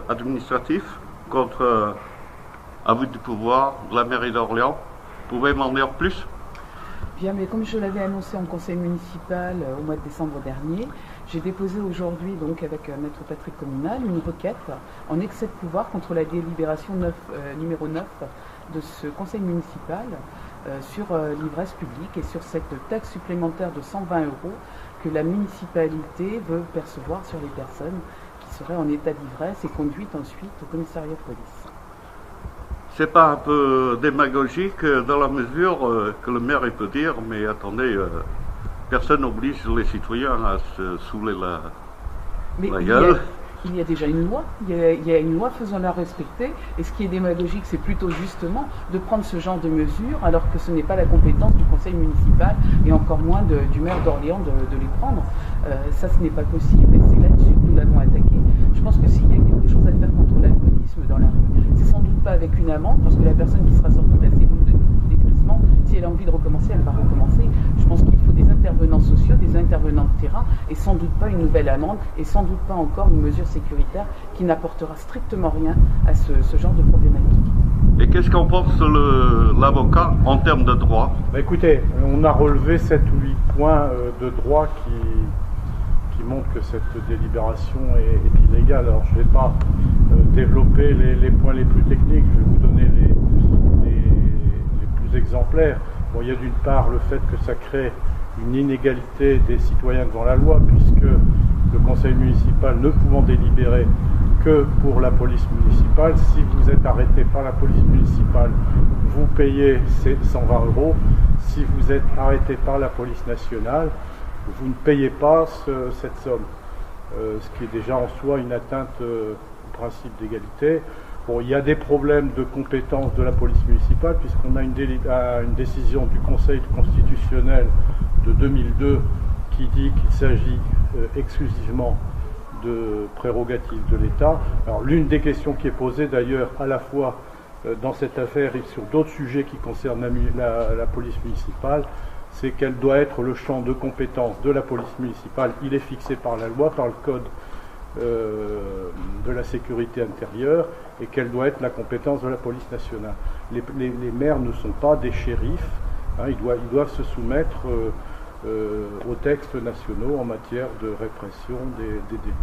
administratif contre abus de pouvoir de la mairie d'Orléans. Vous pouvez m'en dire plus? Bien, mais comme je l'avais annoncé en conseil municipal au mois de décembre dernier, j'ai déposé aujourd'hui, donc avec Maître Patrick Communal, une requête en excès de pouvoir contre la délibération numéro 9 de ce conseil municipal sur l'ivresse publique et sur cette taxe supplémentaire de 120 € que la municipalité veut percevoir sur les personnes qui seraient en état d'ivresse et conduites ensuite au commissariat de police. C'est pas un peu démagogique dans la mesure que le maire il peut dire mais attendez, personne n'oblige les citoyens à se saouler la gueule. Il y a déjà une loi, il y a une loi, faisant-la respecter, et ce qui est démagogique, c'est plutôt justement de prendre ce genre de mesures, alors que ce n'est pas la compétence du conseil municipal, et encore moins du maire d'Orléans de les prendre. Ça, ce n'est pas possible, et c'est là-dessus que nous l'avons attaqué. Je pense que s'il y a quelque chose à faire contre l'alcoolisme dans la rue, c'est sans doute pas avec une amende, parce que la personne qui sera sortie de la cellule de dégraissement, si elle a envie de recommencer, elle va recommencer. Je pense qu'il faut des intervenants sociaux, des intervenants de terrain, et sans doute pas une nouvelle amende, et sans doute pas encore une mesure sécuritaire qui n'apportera strictement rien à ce genre de problématique. Et qu'est-ce qu'en pense l'avocat en termes de droit? Écoutez, on a relevé 7 ou 8 points de droit qui montrent que cette délibération est illégale. Alors je ne vais pas développer les points les plus techniques, je vais vous donner les plus exemplaires. Bon, il y a d'une part le fait que ça crée une inégalité des citoyens devant la loi, puisque le conseil municipal ne pouvant délibérer que pour la police municipale, si vous êtes arrêté par la police municipale, vous payez ces 120 €. Si vous êtes arrêté par la police nationale, vous ne payez pas cette somme, ce qui est déjà en soi une atteinte au principe d'égalité. Bon, il y a des problèmes de compétence de la police municipale, puisqu'on a une décision du Conseil constitutionnel de 2002 qui dit qu'il s'agit exclusivement de prérogatives de l'État. Alors l'une des questions qui est posée d'ailleurs à la fois dans cette affaire et sur d'autres sujets qui concernent la police municipale, c'est quel doit être le champ de compétence de la police municipale. Il est fixé par la loi, par le code de la sécurité intérieure, et quelle doit être la compétence de la police nationale. Les maires ne sont pas des shérifs, hein, ils doivent se soumettre aux textes nationaux en matière de répression des délits.